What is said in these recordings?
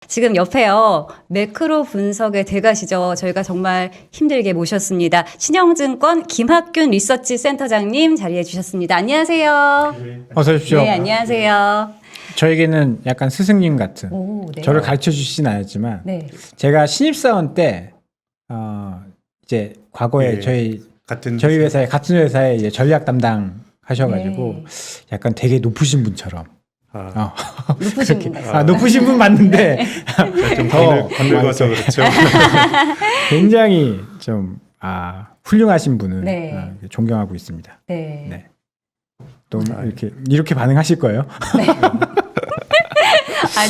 지금 옆에요. 매크로 분석의 대가시죠. 저희가 정말 힘들게 모셨습니다. 신영증권 김학균 리서치 센터장님 자리해 주셨습니다. 안녕하세요. 어서 오십시오. 네, 안녕하세요. 저에게는 약간 스승님 같은 오, 네. 저를 가르쳐 주시진 않았지만 네. 제가 신입사원 때 이제 과거에 예, 저희 같은 회사에 같은 회사에 이제 전략 담당 하셔가지고 네. 약간 되게 높으신 분처럼 높으신 분 같아요. 높으신 분 맞는데 좀 더 건늙어서 그렇죠. 굉장히 좀 훌륭하신 분을 네. 존경하고 있습니다. 네. 네. 또 이렇게 반응하실 거예요?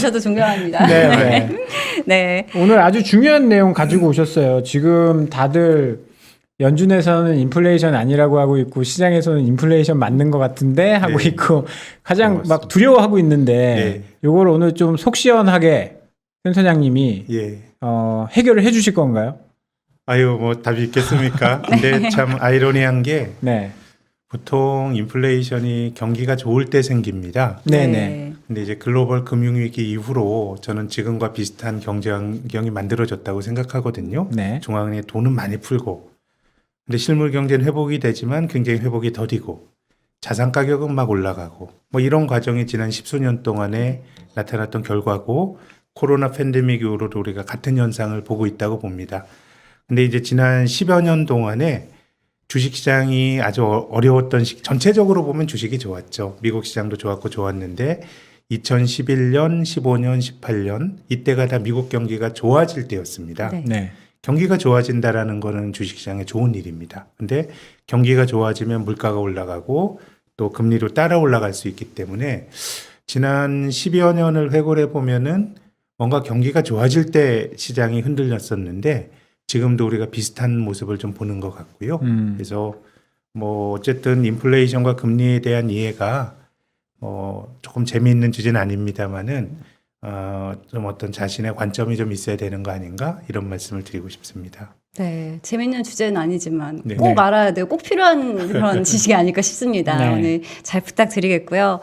저도 존경합니다. 네. 네. 오늘 아주 중요한 내용 가지고 오셨어요. 지금 다들 연준에서는 인플레이션 아니라고 하고 있고 시장에서는 인플레이션 맞는 것 같은데 하고 네. 있고 가장 맞습니다. 막 두려워하고 있는데 네. 요걸 오늘 좀 속 시원하게 센터장님이 예. 해결을 해주실 건가요? 아유, 뭐 답이 있겠습니까? 근데 참 아이러니한 게 네. 보통 인플레이션이 경기가 좋을 때 생깁니다. 네네. 근데 이제 글로벌 금융위기 이후로 저는 지금과 비슷한 경제 환경이 만들어졌다고 생각하거든요. 네. 중앙은행이 돈은 많이 풀고, 근데 실물 경제는 회복이 되지만 굉장히 회복이 더디고, 자산 가격은 막 올라가고, 뭐 이런 과정이 지난 십수년 동안에 나타났던 결과고, 코로나 팬데믹 이후로도 우리가 같은 현상을 보고 있다고 봅니다. 근데 이제 지난 10여 년 동안에 주식시장이 아주 어려웠던 전체적으로 보면 주식이 좋았죠. 미국 시장도 좋았고 좋았는데 2011년, 15년, 18년 이때가 다 미국 경기가 좋아질 때였습니다. 네. 네. 경기가 좋아진다라는 거는 주식시장에 좋은 일입니다. 근데 경기가 좋아지면 물가가 올라가고 또 금리로 따라 올라갈 수 있기 때문에 지난 10여 년을 회고해 보면은 뭔가 경기가 좋아질 때 시장이 흔들렸었는데 지금도 우리가 비슷한 모습을 좀 보는 것 같고요. 그래서 뭐 어쨌든 인플레이션과 금리에 대한 이해가 조금 재미있는 주제는 아닙니다만은 좀 어떤 자신의 관점이 좀 있어야 되는 거 아닌가 이런 말씀을 드리고 싶습니다. 네, 재밌는 주제는 아니지만 네. 꼭 알아야 돼요. 꼭 필요한 그런 지식이 아닐까 싶습니다. 네. 오늘 잘 부탁드리겠고요.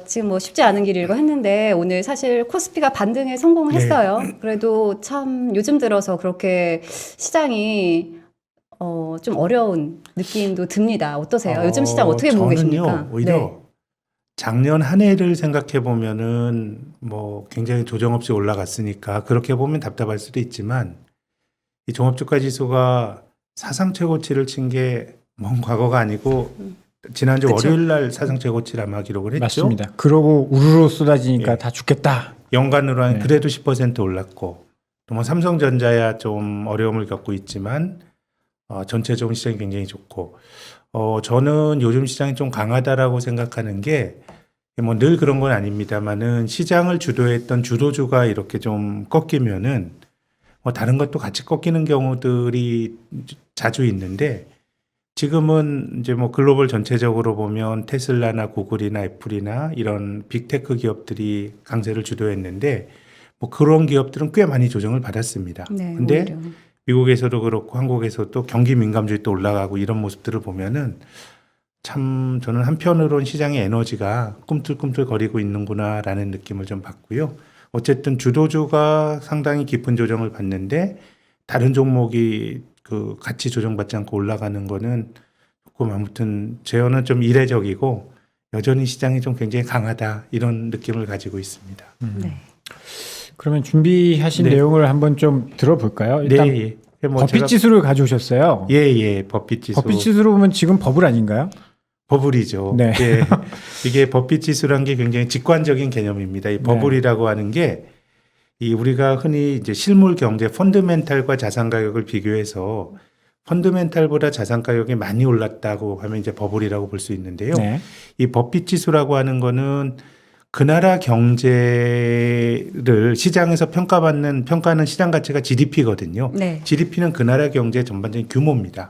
지금 뭐 쉽지 않은 길이고 했는데 오늘 사실 코스피가 반등에 성공을 했어요. 그래도 참 요즘 들어서 그렇게 시장이 좀 어려운 느낌도 듭니다. 어떠세요? 요즘 시장 어떻게 보고 계십니까? 저는요, 오히려 네. 작년 한 해를 생각해 보면은 뭐 굉장히 조정 없이 올라갔으니까 그렇게 보면 답답할 수도 있지만 이 종합주가 지수가 사상 최고치를 친 게 먼 과거가 아니고 지난주 그쵸. 월요일 날 사상 최고치를 아마 기록을 했죠. 맞습니다. 그러고 우르르 쏟아지니까 예. 다 죽겠다. 연간으로 한 네. 그래도 10% 올랐고 또 뭐 삼성전자야 좀 어려움을 겪고 있지만 전체적인 시장이 굉장히 좋고 저는 요즘 시장이 좀 강하다라고 생각하는 게 뭐 늘 그런 건 아닙니다만은 시장을 주도했던 주도주가 이렇게 좀 꺾이면은 뭐 다른 것도 같이 꺾이는 경우들이 자주 있는데 지금은 이제 뭐 글로벌 전체적으로 보면 테슬라나 구글이나 애플이나 이런 빅테크 기업들이 강세를 주도했는데 뭐 그런 기업들은 꽤 많이 조정을 받았습니다. 네, 근데 오히려. 미국에서도 그렇고 한국에서도 경기 민감주의 또 올라가고 이런 모습들을 보면은 참 저는 한편으로는 시장의 에너지가 꿈틀꿈틀 거리고 있는구나라는 느낌을 좀 받고요. 어쨌든 주도주가 상당히 깊은 조정을 받는데 다른 종목이 그 같이 조정받지 않고 올라가는 거는 조금 아무튼 제어는 좀 이례적이고 여전히 시장이 좀 굉장히 강하다 이런 느낌을 가지고 있습니다. 네. 그러면 준비하신 네. 내용을 한번 좀 들어볼까요? 일단 네, 예. 뭐 버핏 지수를 가져오셨어요. 예, 버핏 지수. 버핏 지수로 보면 지금 버블 아닌가요? 버블이죠. 네. 예. 이게 버핏 지수란 게 굉장히 직관적인 개념입니다. 이 버블이라고 하는 게 이 우리가 흔히 이제 실물 경제 펀드멘탈과 자산 가격을 비교해서 펀드멘탈보다 자산 가격이 많이 올랐다고 하면 이제 버블이라고 볼 수 있는데요. 네. 이 버핏 지수라고 하는 거는 그 나라 경제를 시장에서 평가하는 시장 가치가 GDP거든요. 네. GDP는 그 나라 경제의 전반적인 규모입니다.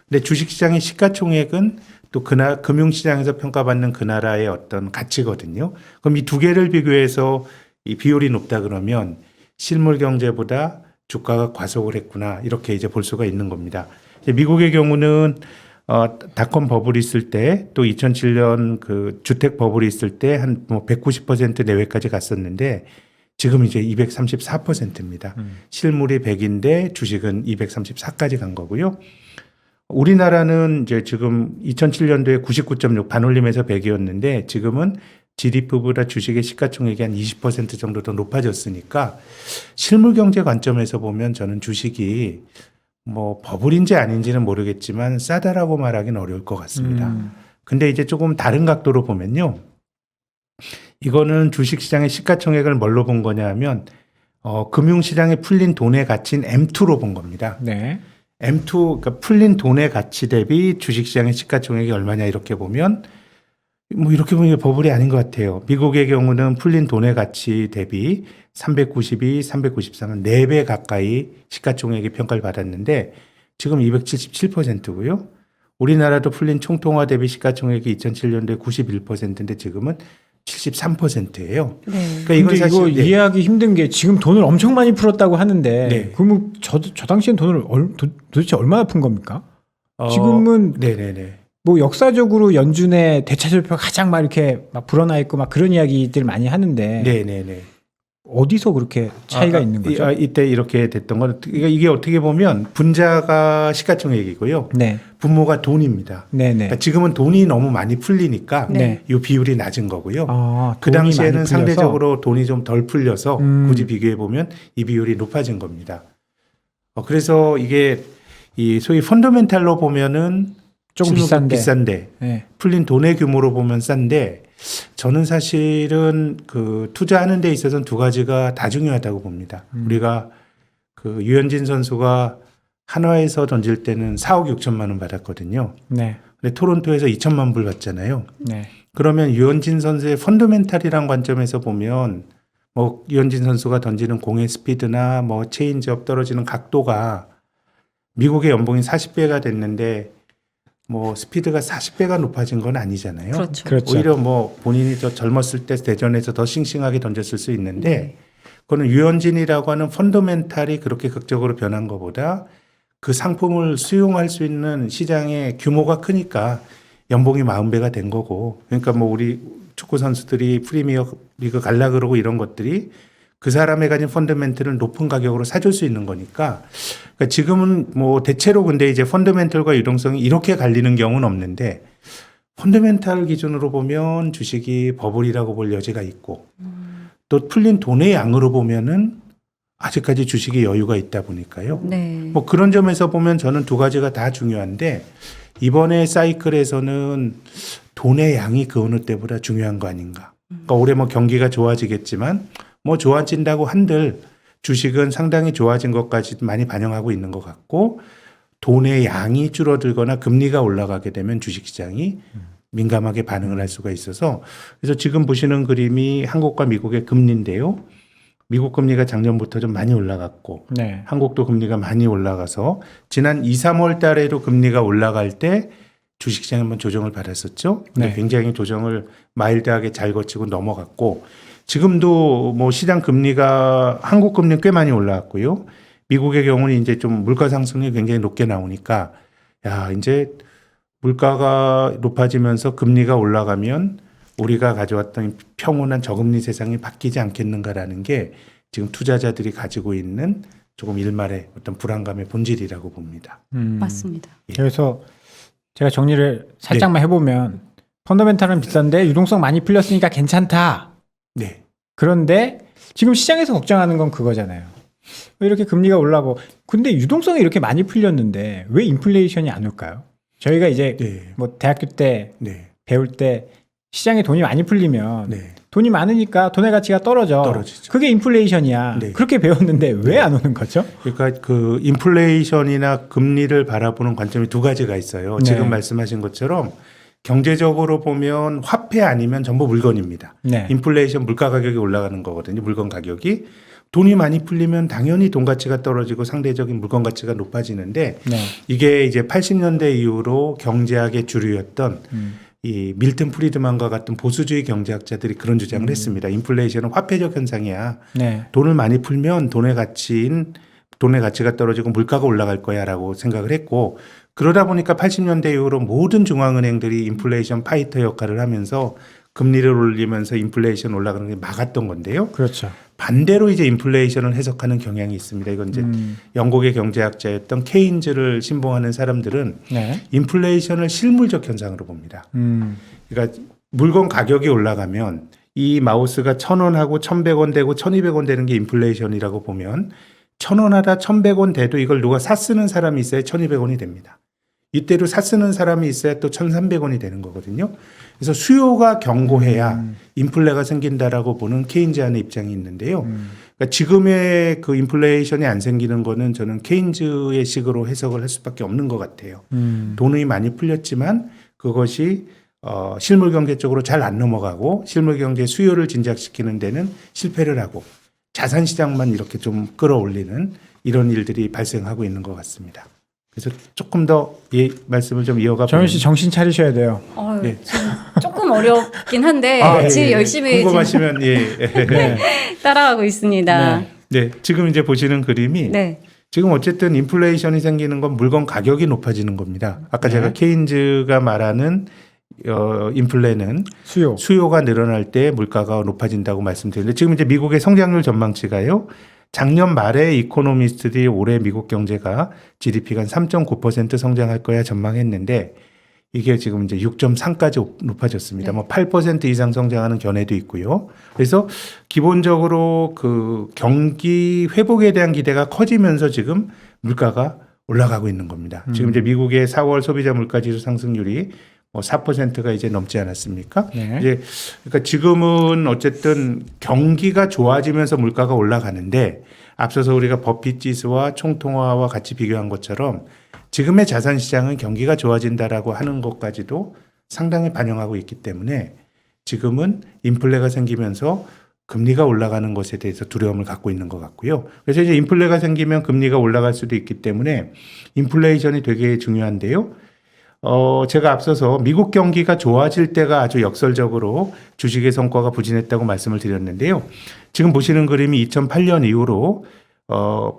근데 주식시장의 시가총액은 또 금융시장에서 평가받는 그 나라의 어떤 가치거든요. 그럼 이 두 개를 비교해서 이 비율이 높다 그러면 실물 경제보다 주가가 과속을 했구나 이렇게 이제 볼 수가 있는 겁니다. 미국의 경우는 닷컴 버블이 있을 때 또 2007년 그 주택 버블이 있을 때 한 뭐 190% 내외까지 갔었는데 지금 이제 234%입니다. 실물이 100인데 주식은 234까지 간 거고요. 우리나라는 이제 지금 2007년도에 99.6 반올림에서 100이었는데 지금은 GDP보다 주식의 시가총액이 한 20% 정도 더 높아졌으니까 실물 경제 관점에서 보면 저는 주식이 뭐 버블인지 아닌지는 모르겠지만 싸다라고 말하기는 어려울 것 같습니다. 근데 이제 조금 다른 각도로 보면요. 이거는 주식시장의 시가총액을 뭘로 본 거냐 하면 금융시장에 풀린 돈의 가치인 M2로 본 겁니다. 네. M2, 그러니까 풀린 돈의 가치 대비 주식시장의 시가총액이 얼마냐 이렇게 보면 뭐 이렇게 보면 버블이 아닌 것 같아요. 미국의 경우는 풀린 돈의 가치 대비 392, 393은 4배 가까이 시가총액이 평가를 받았는데 지금 277%고요. 우리나라도 풀린 총통화 대비 시가총액이 2007년도에 91%인데 지금은 73%예요. 네. 그러니까 이건 근데 사실 이거 네. 이해하기 힘든 게 지금 돈을 엄청 많이 풀었다고 하는데 네. 그러면 저 당시엔 돈을 도대체 얼마나 푼 겁니까? 지금은 네네네. 뭐 역사적으로 연준의 대차절표가 가장 막 이렇게 막 불어나 있고 막 그런 이야기들 많이 하는데 네네네. 어디서 그렇게 차이가 있는 거죠? 이때 이렇게 됐던 건 그러니까 이게 어떻게 보면 분자가 시가총액이고요. 네, 분모가 돈입니다. 네, 네. 그러니까 지금은 돈이 너무 많이 풀리니까 네. 이 비율이 낮은 거고요. 아, 그 돈이 당시에는 많이 풀려서? 상대적으로 돈이 좀 덜 풀려서 굳이 비교해 보면 이 비율이 높아진 겁니다. 그래서 이게 이 소위 펀더멘탈로 보면은 조금 비싼데. 네. 풀린 돈의 규모로 보면 싼데 저는 사실은 그 투자하는 데 있어서는 두 가지가 다 중요하다고 봅니다. 우리가 그 유현진 선수가 한화에서 던질 때는 4억 6천만 원 받았거든요. 네, 근데 토론토에서 2천만 불 받잖아요. 네. 그러면 유현진 선수의 펀더멘탈이란 관점에서 보면 뭐 유현진 선수가 던지는 공의 스피드나 뭐 체인지업 떨어지는 각도가 미국의 연봉이 40배가 됐는데 뭐 스피드가 40배가 높아진 건 아니잖아요. 그렇죠. 그렇죠. 오히려 뭐 본인이 더 젊었을 때 대전에서 더 싱싱하게 던졌을 수 있는데 네. 그거는 유현진이라고 하는 펀더멘탈이 그렇게 극적으로 변한 것보다 그 상품을 수용할 수 있는 시장의 규모가 크니까 연봉이 40배가 된 거고 그러니까 뭐 우리 축구 선수들이 프리미어 리그 갈라 그러고 이런 것들이 그 사람의 가진 펀더멘털을 높은 가격으로 사줄 수 있는 거니까 그러니까 지금은 뭐 대체로 근데 이제 펀더멘털과 유동성이 이렇게 갈리는 경우는 없는데 펀더멘털 기준으로 보면 주식이 버블이라고 볼 여지가 있고 또 풀린 돈의 양으로 보면은 아직까지 주식이 여유가 있다 보니까요. 네. 뭐 그런 점에서 보면 저는 두 가지가 다 중요한데 이번에 사이클에서는 돈의 양이 그 어느 때보다 중요한 거 아닌가. 그러니까 올해 뭐 경기가 좋아지겠지만 뭐 좋아진다고 한들 주식은 상당히 좋아진 것까지 많이 반영하고 있는 것 같고 돈의 양이 줄어들거나 금리가 올라가게 되면 주식시장이 민감하게 반응을 할 수가 있어서 그래서 지금 보시는 그림이 한국과 미국의 금리인데요. 미국 금리가 작년부터 좀 많이 올라갔고 네. 한국도 금리가 많이 올라가서 지난 2, 3월 달에도 금리가 올라갈 때 주식시장에 한번 조정을 받았었죠. 근데 네. 굉장히 조정을 마일드하게 잘 거치고 넘어갔고 지금도 뭐 시장 금리가 한국 금리는 꽤 많이 올라왔고요. 미국의 경우는 이제 좀 물가 상승률이 굉장히 높게 나오니까 야, 이제 물가가 높아지면서 금리가 올라가면 우리가 가져왔던 평온한 저금리 세상이 바뀌지 않겠는가라는 게 지금 투자자들이 가지고 있는 조금 일말의 어떤 불안감의 본질이라고 봅니다. 맞습니다. 그래서 제가 정리를 살짝만 해보면 펀더멘탈은 비싼데 유동성 많이 풀렸으니까 괜찮다. 네. 그런데 지금 시장에서 걱정하는 건 그거잖아요. 왜 이렇게 금리가 올라가고 근데 유동성이 이렇게 많이 풀렸는데 왜 인플레이션이 안 올까요? 저희가 이제 네. 뭐 대학교 때 네. 배울 때 시장에 돈이 많이 풀리면 네. 돈이 많으니까 돈의 가치가 떨어지죠. 그게 인플레이션이야. 네. 그렇게 배웠는데 왜 안 오는 거죠? 그러니까 그 인플레이션이나 금리를 바라보는 관점이 두 가지가 있어요. 네. 지금 말씀하신 것처럼 경제적으로 보면 화폐 아니면 전부 물건입니다. 네. 인플레이션 물가 가격이 올라가는 거거든요. 물건 가격이. 돈이 많이 풀리면 당연히 돈 가치가 떨어지고 상대적인 물건 가치가 높아지는데 네. 이게 이제 80년대 이후로 경제학의 주류였던 이 밀턴 프리드만과 같은 보수주의 경제학자들이 그런 주장을 했습니다. 인플레이션은 화폐적 현상이야. 네. 돈을 많이 풀면 돈의 가치가 떨어지고 물가가 올라갈 거야라고 생각을 했고 그러다 보니까 80년대 이후로 모든 중앙은행들이 인플레이션 파이터 역할을 하면서 금리를 올리면서 인플레이션 올라가는 게 막았던 건데요. 그렇죠. 반대로 이제 인플레이션을 해석하는 경향이 있습니다. 이건 이제 영국의 경제학자였던 케인즈를 신봉하는 사람들은 네. 인플레이션을 실물적 현상으로 봅니다. 그러니까 물건 가격이 올라가면 이 마우스가 1,000원하고 1,100원 되고 1,200원 되는 게 인플레이션이라고 보면 1,000원하다 1,100원 돼도 이걸 누가 사 쓰는 사람이 있어야 1,200원이 됩니다. 이때로 사 쓰는 사람이 있어야 또 1,300원이 되는 거거든요. 그래서 수요가 견고해야 인플레가 생긴다라고 보는 케인즈안의 입장이 있는데요. 그러니까 지금의 그 인플레이션이 안 생기는 거는 저는 케인즈의 식으로 해석을 할 수밖에 없는 것 같아요. 돈이 많이 풀렸지만 그것이 실물 경제 쪽으로 잘 안 넘어가고 실물 경제 수요를 진작시키는 데는 실패를 하고 자산 시장만 이렇게 좀 끌어올리는 이런 일들이 발생하고 있는 것 같습니다. 그래서 조금 더 말씀을 좀 이어가 정윤 씨 정신 차리셔야 돼요. 지금 조금 어렵긴 한데 지금 열심히 궁금하시면 따라가고 있습니다. 네, 지금 이제 보시는 그림이 네. 지금 어쨌든 인플레이션이 생기는 건 물건 가격이 높아지는 겁니다. 아까 제가 케인즈가 말하는 인플레는 수요가 늘어날 때 물가가 높아진다고 말씀드렸는데 지금 이제 미국의 성장률 전망치가요. 작년 말에 이코노미스트들이 올해 미국 경제가 GDP가 한 3.9% 성장할 거야 전망했는데 이게 지금 이제 6.3까지 높아졌습니다. 네. 뭐 8% 이상 성장하는 견해도 있고요. 그래서 기본적으로 그 경기 회복에 대한 기대가 커지면서 지금 물가가 올라가고 있는 겁니다. 지금 이제 미국의 4월 소비자 물가지수 상승률이 뭐 4%가 이제 넘지 않았습니까? 네. 이제 그러니까 지금은 어쨌든 경기가 좋아지면서 물가가 올라가는데 앞서서 우리가 버핏 지수와 총통화와 같이 비교한 것처럼 지금의 자산 시장은 경기가 좋아진다라고 하는 것까지도 상당히 반영하고 있기 때문에 지금은 인플레가 생기면서 금리가 올라가는 것에 대해서 두려움을 갖고 있는 것 같고요. 그래서 이제 인플레가 생기면 금리가 올라갈 수도 있기 때문에 인플레이션이 되게 중요한데요. 제가 앞서서 미국 경기가 좋아질 때가 아주 역설적으로 주식의 성과가 부진했다고 말씀을 드렸는데요. 지금 보시는 그림이 2008년 이후로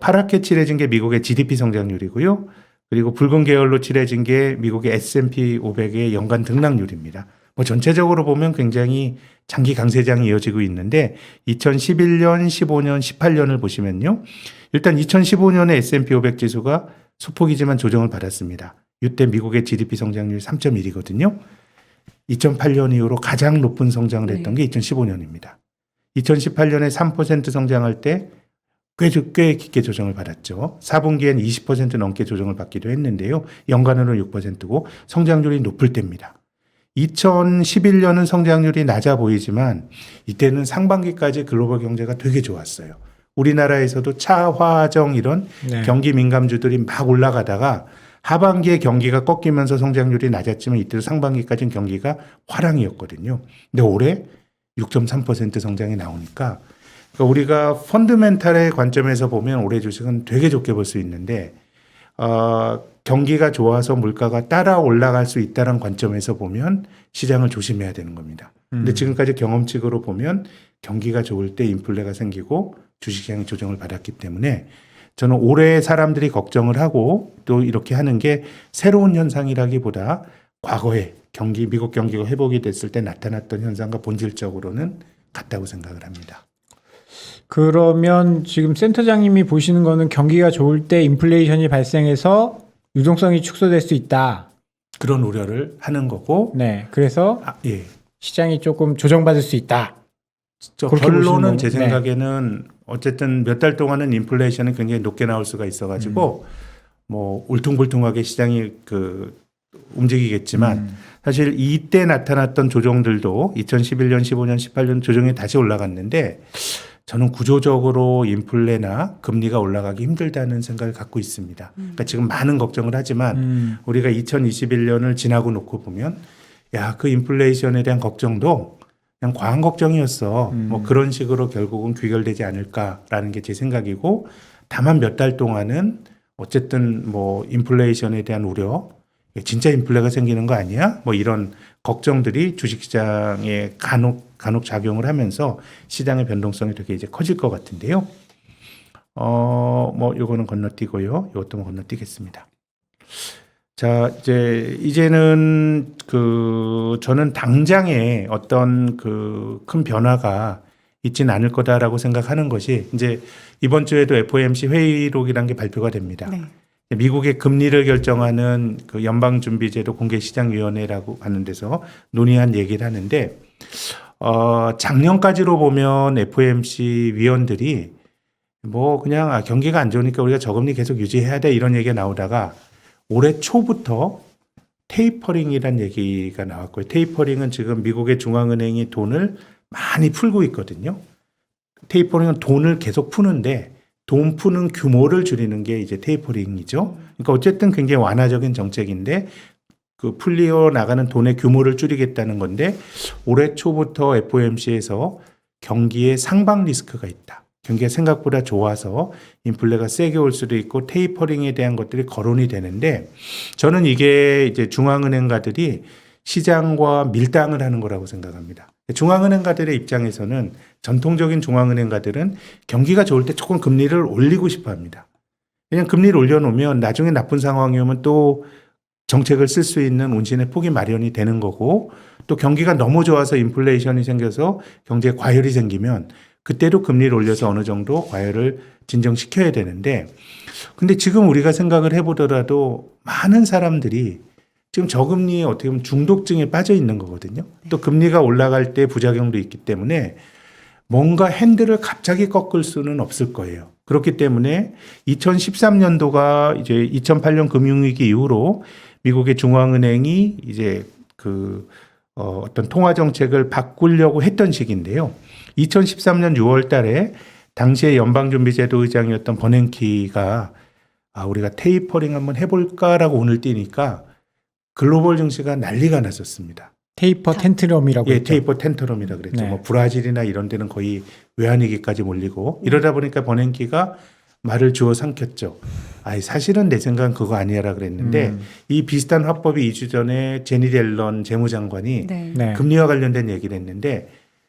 파랗게 칠해진 게 미국의 GDP 성장률이고요. 그리고 붉은 계열로 칠해진 게 미국의 S&P 500의 연간 등락률입니다. 뭐 전체적으로 보면 굉장히 장기 강세장이 이어지고 있는데 2011년, 15년, 18년을 보시면요. 일단 2015년에 S&P 500 지수가 소폭이지만 조정을 받았습니다. 이때 미국의 GDP 성장률이 3.1이거든요. 2008년 이후로 가장 높은 성장을 했던 게 2015년입니다. 2018년에 3% 성장할 때 꽤 깊게 조정을 받았죠. 4분기엔 20% 넘게 조정을 받기도 했는데요. 연간으로는 6%고 성장률이 높을 때입니다. 2011년은 성장률이 낮아 보이지만 이때는 상반기까지 글로벌 경제가 되게 좋았어요. 우리나라에서도 차, 화정 이런 경기 민감주들이 막 올라가다가 하반기에 경기가 꺾이면서 성장률이 낮았지만 이때도 상반기까지는 경기가 화랑이었거든요. 근데 올해 6.3% 성장이 나오니까 그러니까 우리가 펀드멘탈의 관점에서 보면 올해 주식은 되게 좋게 볼 수 있는데 경기가 좋아서 물가가 따라 올라갈 수 있다는 관점에서 보면 시장을 조심해야 되는 겁니다. 근데 지금까지 경험칙으로 보면 경기가 좋을 때 인플레가 생기고 주식시장이 조정을 받았기 때문에 저는 올해 사람들이 걱정을 하고 또 이렇게 하는 게 새로운 현상이라기보다 과거에 미국 경기가 회복이 됐을 때 나타났던 현상과 본질적으로는 같다고 생각을 합니다. 그러면 지금 센터장님이 보시는 거는 경기가 좋을 때 인플레이션이 발생해서 유동성이 축소될 수 있다. 그런 우려를 하는 거고. 네. 그래서 예. 시장이 조금 조정받을 수 있다. 결론은 제 생각에는 어쨌든 몇 달 동안은 인플레이션이 굉장히 높게 나올 수가 있어가지고 뭐 울퉁불퉁하게 시장이 움직이겠지만 사실 이때 나타났던 조정들도 2011년, 15년, 18년 조정이 다시 올라갔는데 저는 구조적으로 인플레나 금리가 올라가기 힘들다는 생각을 갖고 있습니다. 그러니까 지금 많은 걱정을 하지만 우리가 2021년을 지나고 놓고 보면 그 인플레이션에 대한 걱정도 그냥 과한 걱정이었어. 뭐 그런 식으로 결국은 귀결되지 않을까라는 게 제 생각이고 다만 몇 달 동안은 어쨌든 뭐 인플레이션에 대한 우려, 진짜 인플레가 생기는 거 아니야? 뭐 이런 걱정들이 주식시장에 간혹 작용을 하면서 시장의 변동성이 되게 이제 커질 것 같은데요. 뭐 요거는 건너뛰고요. 이것도 뭐 건너뛰겠습니다. 자, 이제는 저는 당장에 어떤 큰 변화가 있진 않을 거다라고 생각하는 것이 이제 이번 주에도 FOMC 회의록이라는 게 발표가 됩니다. 네. 미국의 금리를 결정하는 그 연방준비제도 공개시장위원회라고 하는 데서 논의한 얘기를 하는데, 작년까지로 보면 FOMC 위원들이 뭐 그냥 경기가 안 좋으니까 우리가 저금리 계속 유지해야 돼 이런 얘기가 나오다가 올해 초부터 테이퍼링이란 얘기가 나왔고요. 테이퍼링은 지금 미국의 중앙은행이 돈을 많이 풀고 있거든요. 테이퍼링은 돈을 계속 푸는데 돈 푸는 규모를 줄이는 게 이제 테이퍼링이죠. 그러니까 어쨌든 굉장히 완화적인 정책인데 그 풀려 나가는 돈의 규모를 줄이겠다는 건데 올해 초부터 FOMC에서 경기에 상방 리스크가 있다. 경기가 생각보다 좋아서 인플레가 세게 올 수도 있고 테이퍼링에 대한 것들이 거론이 되는데 저는 이게 이제 중앙은행가들이 시장과 밀당을 하는 거라고 생각합니다. 중앙은행가들의 입장에서는 전통적인 중앙은행가들은 경기가 좋을 때 조금 금리를 올리고 싶어 합니다. 그냥 금리를 올려놓으면 나중에 나쁜 상황이 오면 또 정책을 쓸 수 있는 운신의 폭이 마련이 되는 거고 또 경기가 너무 좋아서 인플레이션이 생겨서 경제에 과열이 생기면 그때도 금리를 올려서 어느 정도 과열을 진정시켜야 되는데 근데 지금 우리가 생각을 해보더라도 많은 사람들이 지금 저금리에 어떻게 보면 중독증에 빠져 있는 거거든요. 또 금리가 올라갈 때 부작용도 있기 때문에 뭔가 핸들을 갑자기 꺾을 수는 없을 거예요. 그렇기 때문에 2013년도가 이제 2008년 금융위기 이후로 미국의 중앙은행이 이제 어떤 통화 정책을 바꾸려고 했던 시기인데요. 2013년 6월 달에 당시에 연방준비제도 의장이었던 버냉키가 우리가 테이퍼링 한번 해볼까라고 운을 띄니까 글로벌 증시가 난리가 났었습니다. 테이퍼 텐트럼이라고 예, 했죠. 테이퍼 텐트럼이라 그랬죠. 네. 뭐 브라질이나 이런 데는 거의 외환위기까지 몰리고 이러다 보니까 버냉키가 말을 주워 삼켰죠. 사실은 내 생각은 그거 아니야라 그랬는데 이 비슷한 화법이 2주 전에 제니 옐런 재무장관이 네. 네. 금리와 관련된 얘기를 했는데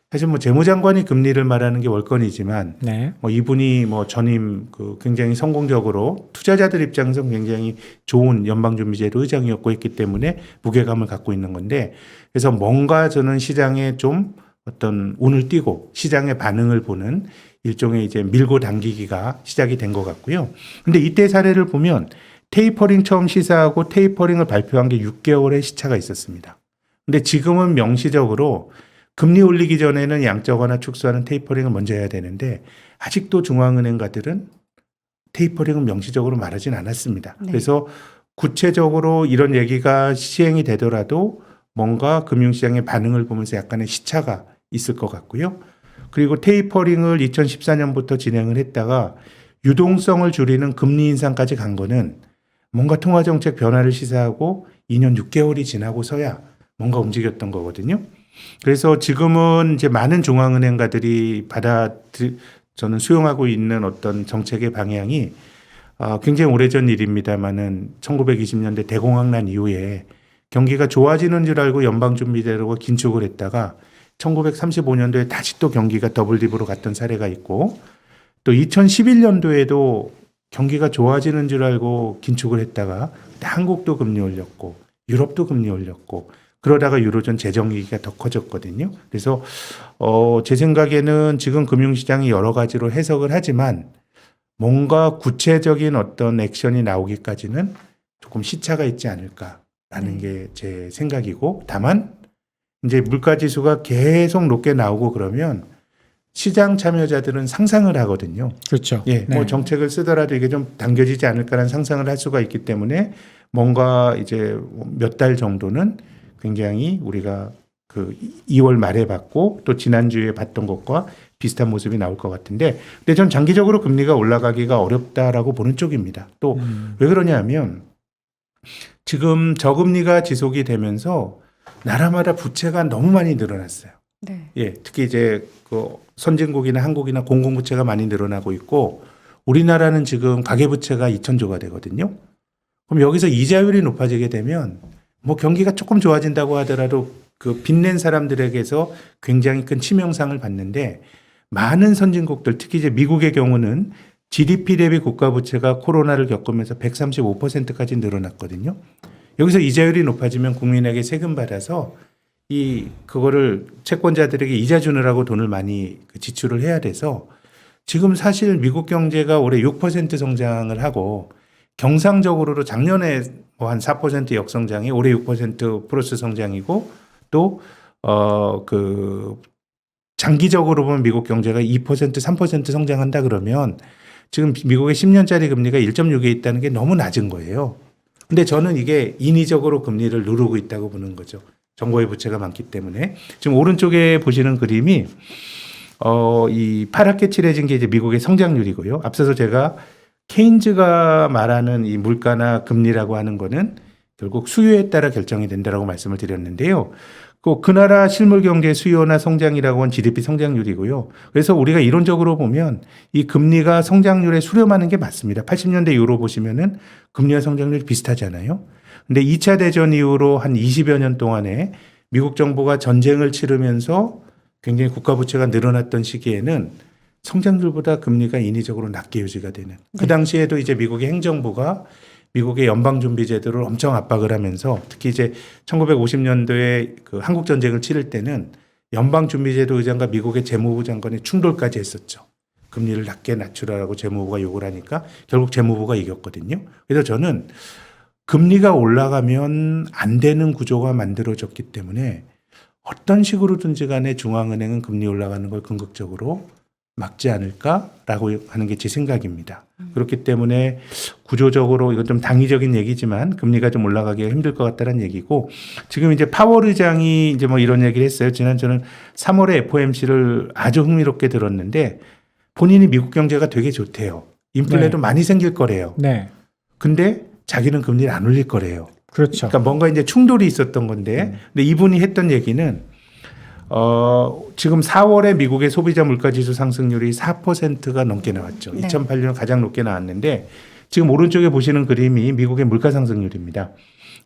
사실 뭐 재무장관이 금리를 말하는 게 월권이지만 네. 뭐 이분이 뭐 전임 굉장히 성공적으로 투자자들 입장에서 굉장히 좋은 연방준비제도 의장이었고 했기 때문에 무게감을 갖고 있는 건데 그래서 뭔가 저는 시장에 좀 어떤 운을 띄고 시장의 반응을 보는 일종의 이제 밀고 당기기가 시작이 된 것 같고요. 근데 이때 사례를 보면 테이퍼링 처음 시사하고 테이퍼링을 발표한 게 6개월의 시차가 있었습니다. 근데 지금은 명시적으로 금리 올리기 전에는 양적완화 축소하는 테이퍼링을 먼저 해야 되는데 아직도 중앙은행가들은 테이퍼링은 명시적으로 말하진 않았습니다. 네. 그래서 구체적으로 이런 얘기가 시행이 되더라도 뭔가 금융시장의 반응을 보면서 약간의 시차가 있을 것 같고요. 그리고 테이퍼링을 2014년부터 진행을 했다가 유동성을 줄이는 금리 인상까지 간 거는 뭔가 통화정책 변화를 시사하고 2년 6개월이 지나고서야 뭔가 움직였던 거거든요. 그래서 지금은 이제 많은 중앙은행가들이 저는 수용하고 있는 어떤 정책의 방향이 굉장히 오래전 일입니다만은 1920년대 대공황난 이후에 경기가 좋아지는 줄 알고 연방준비제도가 긴축을 했다가 1935년도에 다시 또 경기가 더블딥으로 갔던 사례가 있고 또 2011년도에도 경기가 좋아지는 줄 알고 긴축을 했다가 한국도 금리 올렸고 유럽도 금리 올렸고 그러다가 유로존 재정위기가 더 커졌거든요. 그래서 제 생각에는 지금 금융시장이 여러 가지로 해석을 하지만 뭔가 구체적인 어떤 액션이 나오기까지는 조금 시차가 있지 않을까라는 게 제 생각이고 다만 이제 물가지수가 계속 높게 나오고 그러면 시장 참여자들은 상상을 하거든요. 그렇죠. 예, 네. 뭐 정책을 쓰더라도 이게 좀 당겨지지 않을까라는 상상을 할 수가 있기 때문에 뭔가 이제 몇 달 정도는 굉장히 우리가 2월 말에 봤고 또 지난주에 봤던 것과 비슷한 모습이 나올 것 같은데 근데 전 장기적으로 금리가 올라가기가 어렵다라고 보는 쪽입니다. 또 왜 그러냐 하면 지금 저금리가 지속이 되면서 나라마다 부채가 너무 많이 늘어났어요. 네. 예, 특히 이제 선진국이나 한국이나 공공부채가 많이 늘어나고 있고 우리나라는 지금 가계부채가 2,000조가 되거든요. 그럼 여기서 이자율이 높아지게 되면 뭐 경기가 조금 좋아진다고 하더라도 빚낸 사람들에게서 굉장히 큰 치명상을 받는데 많은 선진국들 특히 이제 미국의 경우는 GDP 대비 국가 부채가 코로나를 겪으면서 135%까지 늘어났거든요. 여기서 이자율이 높아지면 국민에게 세금 받아서 그거를 채권자들에게 이자 주느라고 돈을 많이 지출을 해야 돼서 지금 사실 미국 경제가 올해 6% 성장을 하고 경상적으로도 작년에 뭐 한 4% 역성장이 올해 6% 플러스 성장이고 또 장기적으로 보면 미국 경제가 2% 3% 성장한다 그러면 지금 미국의 10년짜리 금리가 1.6에 있다는 게 너무 낮은 거예요. 근데 저는 이게 인위적으로 금리를 누르고 있다고 보는 거죠. 정부의 부채가 많기 때문에. 지금 오른쪽에 보시는 그림이 이 파랗게 칠해진 게 이제 미국의 성장률이고요. 앞서서 제가 케인즈가 말하는 이 물가나 금리라고 하는 거는 결국 수요에 따라 결정이 된다라고 말씀을 드렸는데요. 그 나라 실물 경제 수요나 성장이라고 하는 GDP 성장률이고요. 그래서 우리가 이론적으로 보면 이 금리가 성장률에 수렴하는 게 맞습니다. 80년대 이후로 보시면은 금리와 성장률이 비슷하잖아요. 근데 2차 대전 이후로 한 20여 년 동안에 미국 정부가 전쟁을 치르면서 굉장히 국가 부채가 늘어났던 시기에는 성장률보다 금리가 인위적으로 낮게 유지가 되는. 그 당시에도 이제 미국의 행정부가 미국의 연방준비제도를 엄청 압박을 하면서 특히 이제 1950년도에 그 한국 전쟁을 치를 때는 연방준비제도 의장과 미국의 재무부 장관이 충돌까지 했었죠. 금리를 낮게 낮추라고 재무부가 요구를 하니까 결국 재무부가 이겼거든요. 그래서 저는 금리가 올라가면 안 되는 구조가 만들어졌기 때문에 어떤 식으로든지 간에 중앙은행은 금리 올라가는 걸 궁극적으로 막지 않을까라고 하는 게 제 생각입니다. 그렇기 때문에 구조적으로 이건 좀 당위적인 얘기지만 금리가 좀 올라가기가 힘들 것 같다는 얘기고 지금 이제 파월 의장이 이제 뭐 이런 얘기를 했어요. 지난 저는 3월에 FOMC를 아주 흥미롭게 들었는데 본인이 미국 경제가 되게 좋대요. 인플레도 많이 생길 거래요. 네. 근데 자기는 금리를 안 올릴 거래요. 그렇죠. 그러니까 뭔가 이제 충돌이 있었던 건데 근데 이분이 했던 얘기는 지금 4월에 미국의 소비자 물가지수 상승률이 4%가 넘게 나왔죠. 네. 2008년 가장 높게 나왔는데 지금 오른쪽에 보시는 그림이 미국의 물가 상승률입니다.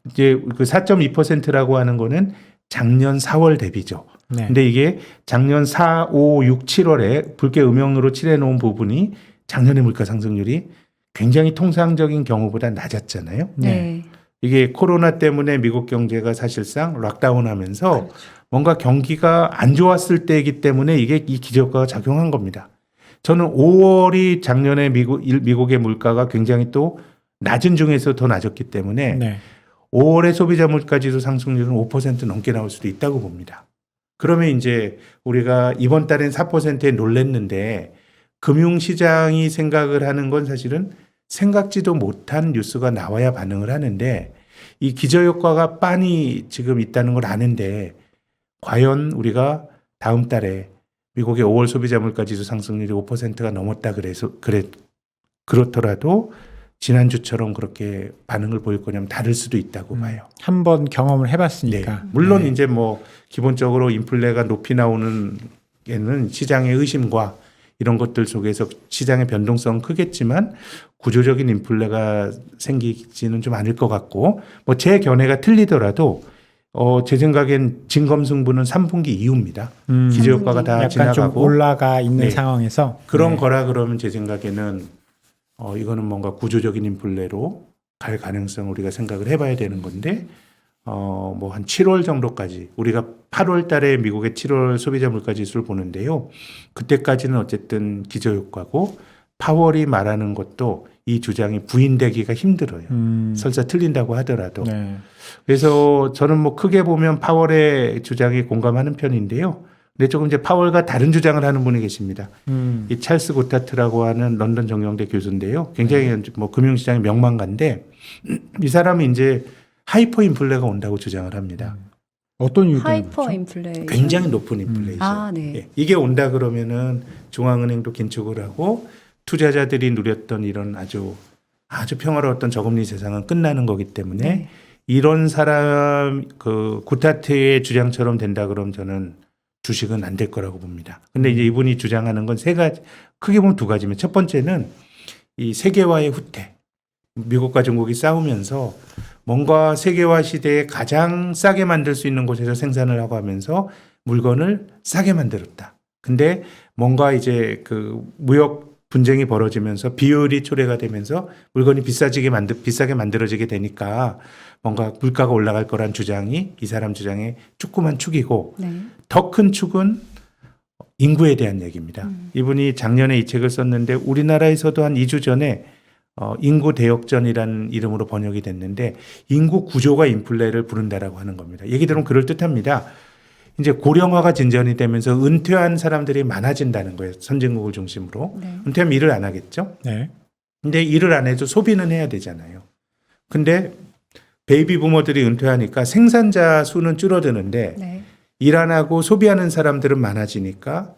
이제 그 4.2%라고 하는 거는 작년 4월 대비죠. 네. 근데 이게 작년 4, 5, 6, 7월에 붉게 음영으로 칠해 놓은 부분이 작년의 물가 상승률이 굉장히 통상적인 경우보다 낮았잖아요. 네. 이게 코로나 때문에 미국 경제가 사실상 락다운 하면서 그렇죠. 뭔가 경기가 안 좋았을 때이기 때문에 이게 이 기저효과가 작용한 겁니다. 저는 5월이 작년에 미국의 물가가 굉장히 또 낮은 중에서 더 낮았기 때문에 네. 5월의 소비자 물가지수 상승률은 5% 넘게 나올 수도 있다고 봅니다. 그러면 이제 우리가 이번 달엔 4%에 놀랬는데 금융시장이 생각을 하는 건 사실은 생각지도 못한 뉴스가 나와야 반응을 하는데 이 기저효과가 빤히 지금 있다는 걸 아는데 과연 우리가 다음 달에 미국의 5월 소비자 물가지수 상승률이 5%가 넘었다 그렇더라도 지난주처럼 그렇게 반응을 보일 거냐면 다를 수도 있다고 봐요. 한번 경험을 해봤으니까. 네. 물론 네. 이제 뭐 기본적으로 인플레가 높이 나오는 에는 시장의 의심과 이런 것들 속에서 시장의 변동성은 크겠지만 구조적인 인플레가 생기지는 좀 않을 것 같고 뭐 제 견해가 틀리더라도 제 생각엔 진검승부는 3분기 이후입니다. 기저효과가 다 약간 지나가고 좀 올라가 있는 네. 상황에서 그런 네. 거라 그러면 제 생각에는 이거는 뭔가 구조적인 인플레로 갈 가능성 우리가 생각을 해봐야 되는 건데 뭐 한 7월 정도까지 우리가 8월 달에 미국의 7월 소비자 물가 지수를 보는데요. 그때까지는 어쨌든 기저효과고 파월이 말하는 것도 이 주장이 부인되기가 힘들어요. 설사 틀린다고 하더라도. 네. 그래서 저는 뭐 크게 보면 파월의 주장에 공감하는 편인데요. 근데 조금 이제 파월과 다른 주장을 하는 분이 계십니다. 이 찰스 고타트라고 하는 런던 정경대 교수인데요. 굉장히 뭐 금융시장의 명망가인데 이 사람이 이제 하이퍼 인플레가 온다고 주장을 합니다. 어떤 이유 때문에 하이퍼 그렇죠? 인플레이션. 굉장히 높은 인플레이션. 아, 네. 예. 이게 온다 그러면은 중앙은행도 긴축을 하고 투자자들이 누렸던 이런 아주 평화로웠던 저금리 세상은 끝나는 거기 때문에 네. 이런 사람 그 고타트의 주장처럼 된다 그러면 저는 주식은 안 될 거라고 봅니다. 근데 이제 이분이 주장하는 건 세 가지, 크게 보면 두 가지면 첫 번째는 이 세계화의 후퇴. 미국과 중국이 싸우면서 뭔가 세계화 시대에 가장 싸게 만들 수 있는 곳에서 생산을 하고 하면서 물건을 싸게 만들었다. 근데 뭔가 이제 그 무역 분쟁이 벌어지면서 비효율이 초래가 되면서 물건이 비싸게 만들어지게 되니까 뭔가 물가가 올라갈 거란 주장이 이 사람 주장의 조그만 축이고 네. 더 큰 축은 인구에 대한 얘기입니다. 이분이 작년에 이 책을 썼는데 우리나라에서도 한 2주 전에 인구 대역전이라는 이름으로 번역이 됐는데 인구 구조가 인플레를 부른다라고 하는 겁니다. 얘기 들으면 그럴듯합니다. 이제 고령화가 진전이 되면서 은퇴한 사람들이 많아진다는 거예요. 선진국을 중심으로. 네. 은퇴하면 일을 안 하겠죠. 네. 근데 일을 안 해도 소비는 해야 되잖아요. 근데 베이비 부머들이 은퇴하니까 생산자 수는 줄어드는데 네. 일 안 하고 소비하는 사람들은 많아지니까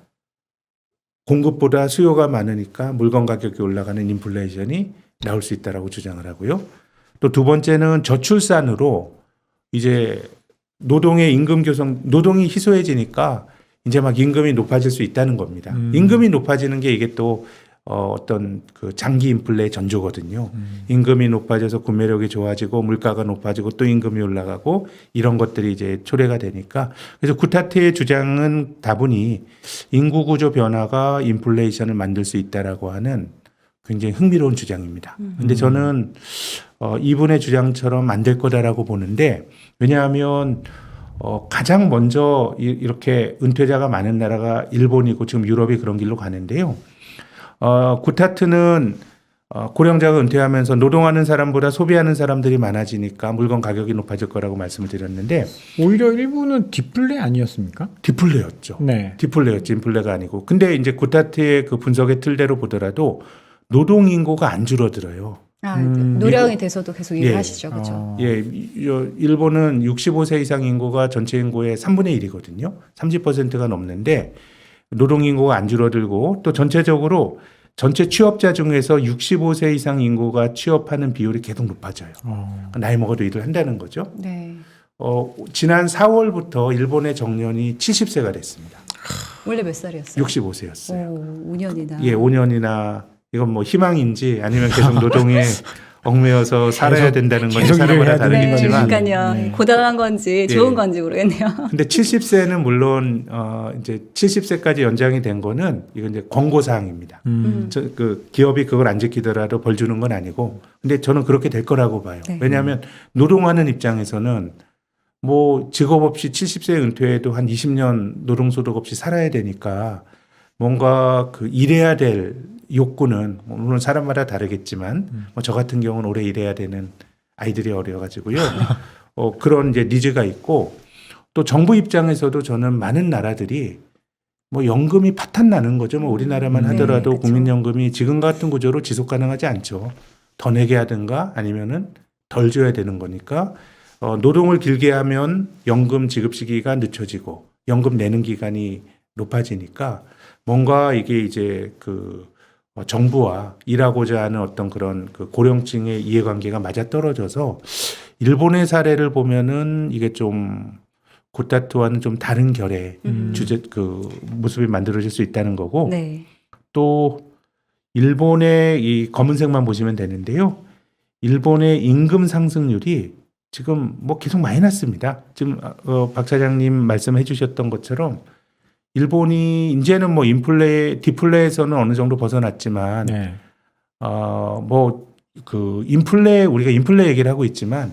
공급보다 수요가 많으니까 물건 가격이 올라가는 인플레이션이 나올 수 있다라고 주장을 하고요. 또 두 번째는 저출산으로 이제 노동의 임금 교성, 노동이 희소해지니까 이제 막 임금이 높아질 수 있다는 겁니다. 임금이 높아지는 게 이게 또 어떤 그 장기 인플레의 전조거든요. 임금이 높아져서 구매력이 좋아지고 물가가 높아지고 또 임금이 올라가고 이런 것들이 이제 초래가 되니까 그래서 구타트의 주장은 다분히 인구 구조 변화가 인플레이션을 만들 수 있다라고 하는 굉장히 흥미로운 주장입니다. 근데 저는 이분의 주장처럼 안 될 거다라고 보는데 왜냐하면 가장 먼저 이렇게 은퇴자가 많은 나라가 일본이고 지금 유럽이 그런 길로 가는데요. 구타트는 고령자가 은퇴하면서 노동하는 사람보다 소비하는 사람들이 많아지니까 물건 가격이 높아질 거라고 말씀을 드렸는데 오히려 일부는 디플레 아니었습니까? 디플레였죠. 네. 디플레였지 인플레가 아니고. 근데 이제 구타트의 그 분석의 틀대로 보더라도 노동 인구가 안 줄어들어요. 노령이 돼서도 계속 일을 예. 하시죠. 그렇죠. 예, 일본은 65세 이상 인구가 전체 인구의 3분의 1이거든요. 30%가 넘는데 노동 인구가 안 줄어들고 또 전체적으로 전체 취업자 중에서 65세 이상 인구가 취업하는 비율이 계속 높아져요. 나이 먹어도 일을 한다는 거죠. 네. 지난 4월부터 일본의 정년이 70세가 됐습니다. 원래 몇 살이었어요? 65세였어요. 오, 5년이나. 예, 5년이나 이건 뭐 희망인지 아니면 계속 노동에 얽매여서 살아야 된다는 건지 계속 사람마다 일을 해야 다르겠지만 그러니까요. 네. 고단한 건지 좋은 건지 모르겠네요. 근데 70세는 물론 이제 70세까지 연장이 된 거는 이건 이제 권고 사항입니다. 그 기업이 그걸 안 지키더라도 벌 주는 건 아니고, 근데 저는 그렇게 될 거라고 봐요. 네. 왜냐하면 노동하는 입장에서는 뭐 직업 없이 70세 은퇴해도 한 20년 노동소득 없이 살아야 되니까 뭔가 그 일해야 될 욕구는 물론 사람마다 다르겠지만 뭐 저 같은 경우는 오래 일해야 되는 아이들이 어려가지고요. 그런 이제 니즈가 있고 또 정부 입장에서도 저는 많은 나라들이 뭐 연금이 파탄 나는 거죠. 뭐 우리나라만 네, 하더라도 그렇죠. 국민연금이 지금 같은 구조로 지속 가능하지 않죠. 더 내게 하든가 아니면은 덜 줘야 되는 거니까 노동을 길게 하면 연금 지급 시기가 늦춰지고 연금 내는 기간이 높아지니까 뭔가 이게 이제 그 정부와 일하고자 하는 어떤 그런 그 고령층의 이해관계가 맞아떨어져서 일본의 사례를 보면은 이게 좀 구타트와는 좀 다른 결의 주제 그 모습이 만들어질 수 있다는 거고 네. 또 일본의 이 검은색만 보시면 되는데요. 일본의 임금 상승률이 지금 뭐 계속 마이너스입니다. 지금 박 차장님 말씀해 주셨던 것처럼 일본이 이제는 뭐 디플레에서는 어느 정도 벗어났지만 네. 뭐 그 우리가 인플레 얘기를 하고 있지만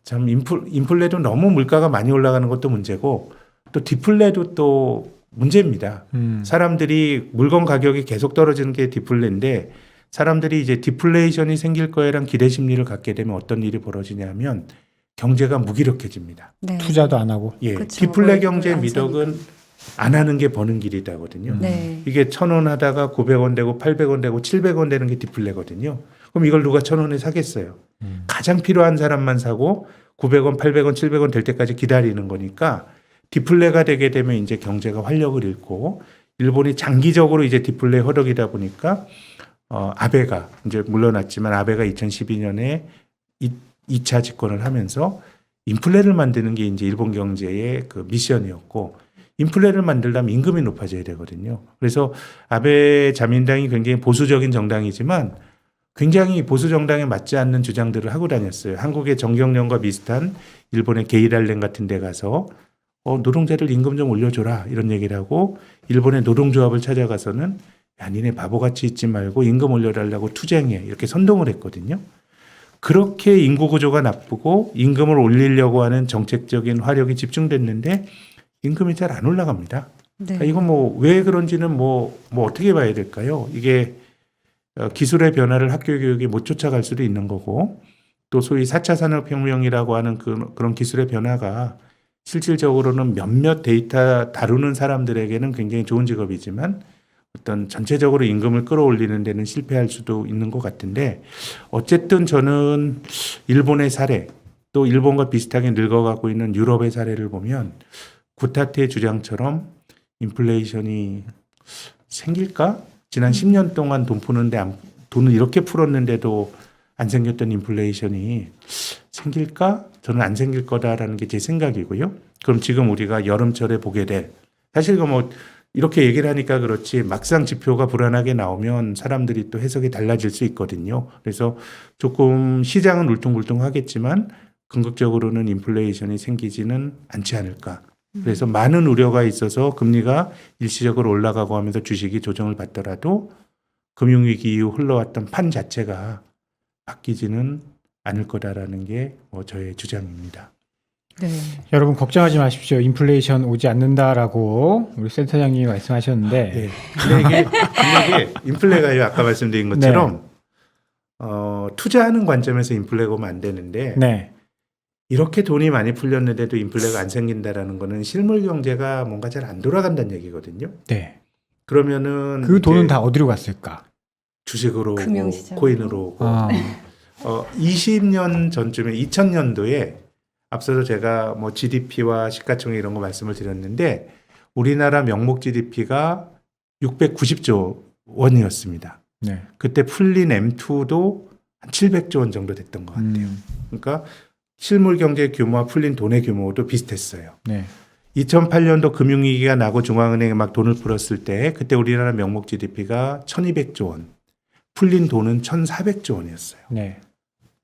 참 인플레도 너무 물가가 많이 올라가는 것도 문제고 또 디플레도 또 문제입니다. 사람들이 물건 가격이 계속 떨어지는 게 디플레인데 사람들이 이제 디플레이션이 생길 거에란 기대 심리를 갖게 되면 어떤 일이 벌어지냐면 경제가 무기력해집니다. 네. 투자도 안 하고. 예, 그쵸. 디플레 안 경제 사니까. 미덕은 안 하는 게 버는 길이다거든요. 네. 이게 1,000원 하다가 900원 되고 800원 되고 700원 되는 게 디플레거든요. 그럼 이걸 누가 1,000원에 사겠어요? 가장 필요한 사람만 사고 900원, 800원, 700원 될 때까지 기다리는 거니까 디플레가 되게 되면 이제 경제가 활력을 잃고 일본이 장기적으로 이제 디플레 허덕이다 보니까 아베가 이제 물러났지만 아베가 2012년에 2차 집권을 하면서 인플레를 만드는 게 이제 일본 경제의 그 미션이었고 인플레를 만들려면 임금이 높아져야 되거든요. 그래서 아베 자민당이 굉장히 보수적인 정당이지만 굉장히 보수 정당에 맞지 않는 주장들을 하고 다녔어요. 한국의 정경련과 비슷한 일본의 게이랄렌 같은 데 가서 노동자들 임금 좀 올려줘라 이런 얘기를 하고 일본의 노동조합을 찾아가서는 야, 니네 바보같이 있지 말고 임금 올려달라고 투쟁해. 이렇게 선동을 했거든요. 그렇게 인구 구조가 나쁘고 임금을 올리려고 하는 정책적인 화력이 집중됐는데 임금이 잘 안 올라갑니다. 네. 이거 뭐 왜 그런지는 뭐 어떻게 봐야 될까요? 이게 기술의 변화를 학교 교육이 못 쫓아갈 수도 있는 거고 또 소위 4차 산업혁명이라고 하는 그런 기술의 변화가 실질적으로는 몇몇 데이터 다루는 사람들에게는 굉장히 좋은 직업이지만 어떤 전체적으로 임금을 끌어올리는 데는 실패할 수도 있는 것 같은데 어쨌든 저는 일본의 사례 또 일본과 비슷하게 늙어가고 있는 유럽의 사례를 보면 구타트의 주장처럼 인플레이션이 생길까? 지난 10년 동안 돈 푸는데 돈을 이렇게 풀었는데도 안 생겼던 인플레이션이 생길까? 저는 안 생길 거다라는 게 제 생각이고요. 그럼 지금 우리가 여름철에 보게 될 사실 뭐 이렇게 얘기를 하니까 그렇지 막상 지표가 불안하게 나오면 사람들이 또 해석이 달라질 수 있거든요. 그래서 조금 시장은 울퉁불퉁하겠지만 궁극적으로는 인플레이션이 생기지는 않지 않을까. 그래서 많은 우려가 있어서 금리가 일시적으로 올라가고 하면서 주식이 조정을 받더라도 금융위기 이후 흘러왔던 판 자체가 바뀌지는 않을 거다라는 게 뭐 저의 주장입니다. 네. 여러분 걱정하지 마십시오. 인플레이션 오지 않는다라고 우리 센터장님이 말씀하셨는데 네. 근데 이게 인플레가요. 아까 말씀드린 것처럼 투자하는 관점에서 인플레가 오면 안 되는데 네. 이렇게 돈이 많이 풀렸는데도 인플레가 안 생긴다라는 거는 실물 경제가 뭔가 잘 안 돌아간다는 얘기거든요. 네. 그러면은 그 돈은 이제 다 어디로 갔을까? 주식으로 오고 금융시장. 코인으로 오고 아, 20년 전쯤에 2000년도에 앞서서 제가 뭐 GDP와 시가총액 이런 거 말씀을 드렸는데 우리나라 명목 GDP가 690조 원이었습니다. 네. 그때 풀린 M2도 한 700조 원 정도 됐던 것 같아요. 그러니까 실물 경제 규모와 풀린 돈의 규모도 비슷했어요. 네. 2008년도 금융위기가 나고 중앙은행에 막 돈을 풀었을 때 그때 우리나라 명목 GDP가 1200조 원, 풀린 돈은 1400조 원이었어요. 네.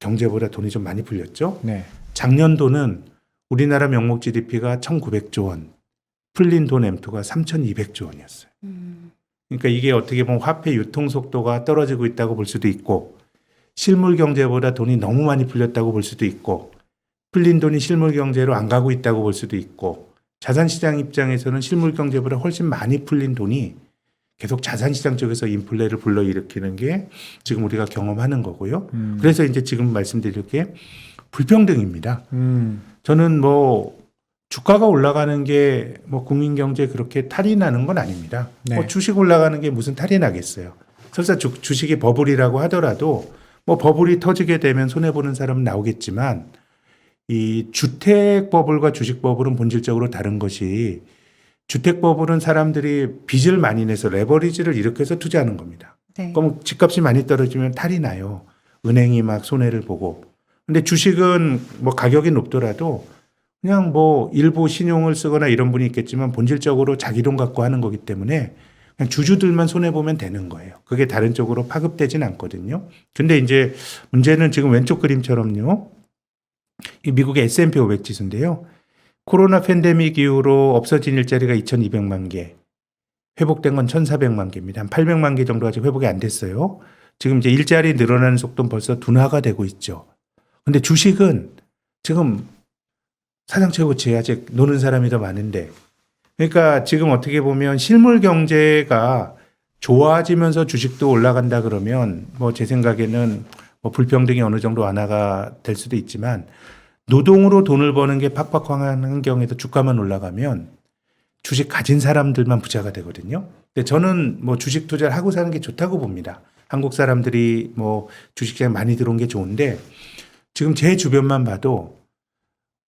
경제보다 돈이 좀 많이 풀렸죠. 네. 작년도는 우리나라 명목 GDP가 1900조 원, 풀린 돈 M2가 3200조 원이었어요. 그러니까 이게 어떻게 보면 화폐 유통 속도가 떨어지고 있다고 볼 수도 있고 실물 경제보다 돈이 너무 많이 풀렸다고 볼 수도 있고 풀린 돈이 실물 경제로 안 가고 있다고 볼 수도 있고 자산시장 입장에서는 실물 경제보다 훨씬 많이 풀린 돈이 계속 자산시장 쪽에서 인플레를 불러일으키는 게 지금 우리가 경험하는 거고요. 그래서 이제 지금 말씀드릴 게 불평등입니다. 저는 뭐 주가가 올라가는 게 뭐 국민 경제에 그렇게 탈이 나는 건 아닙니다. 네. 뭐 주식 올라가는 게 무슨 탈이 나겠어요. 설사 주식이 버블이라고 하더라도 뭐 버블이 터지게 되면 손해보는 사람은 나오겠지만 이 주택 버블과 주식 버블은 본질적으로 다른 것이 주택 버블은 사람들이 빚을 많이 내서 레버리지를 일으켜서 투자하는 겁니다. 네. 그럼 집값이 많이 떨어지면 탈이 나요. 은행이 막 손해를 보고. 근데 주식은 뭐 가격이 높더라도 그냥 뭐 일부 신용을 쓰거나 이런 분이 있겠지만 본질적으로 자기 돈 갖고 하는 거기 때문에 그냥 주주들만 손해보면 되는 거예요. 그게 다른 쪽으로 파급되진 않거든요. 근데 이제 문제는 지금 왼쪽 그림처럼요. 이 미국의 S&P 500 지수인데요. 코로나 팬데믹 이후로 없어진 일자리가 2200만 개, 회복된 건 1400만 개입니다. 한 800만 개 정도 아직 회복이 안 됐어요. 지금 이제 일자리 늘어나는 속도는 벌써 둔화가 되고 있죠. 근데 주식은 지금 사상 최고치에 아직 노는 사람이 더 많은데 그러니까 지금 어떻게 보면 실물 경제가 좋아지면서 주식도 올라간다 그러면 뭐 제 생각에는 뭐 불평등이 어느 정도 완화가 될 수도 있지만 노동으로 돈을 버는 게 팍팍한 환경에서 주가만 올라가면 주식 가진 사람들만 부자가 되거든요. 근데 저는 뭐 주식 투자를 하고 사는 게 좋다고 봅니다. 한국 사람들이 뭐 주식시장에 많이 들어온 게 좋은데 지금 제 주변만 봐도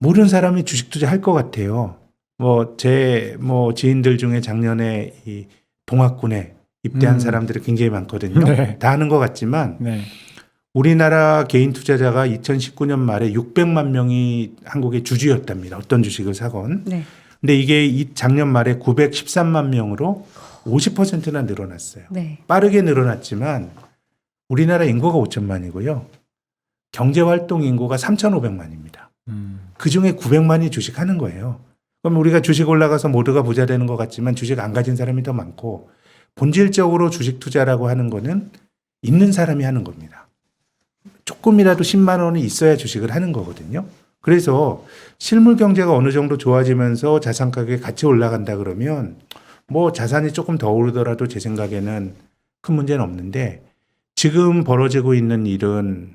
모르는 사람이 주식 투자할 것 같아요. 뭐 제 뭐 지인들 중에 작년에 이 동학군에 입대한 사람들이 굉장히 많거든요. 네. 다 하는 것 같지만 네. 우리나라 개인 투자자가 2019년 말에 600만 명이 한국의 주주였답니다. 어떤 주식을 사건. 네. 근데 이게 이 작년 말에 913만 명으로 50%나 늘어났어요. 네. 빠르게 늘어났지만 우리나라 인구가 5천만이고요. 경제활동 인구가 3,500만입니다. 그 중에 900만이 주식하는 거예요. 그럼 우리가 주식 올라가서 모두가 부자 되는 것 같지만 주식 안 가진 사람이 더 많고 본질적으로 주식 투자라고 하는 거는 있는 사람이 하는 겁니다. 조금이라도 10만 원이 있어야 주식을 하는 거거든요. 그래서 실물 경제가 어느 정도 좋아지면서 자산 가격이 같이 올라간다 그러면 뭐 자산이 조금 더 오르더라도 제 생각에는 큰 문제는 없는데 지금 벌어지고 있는 일은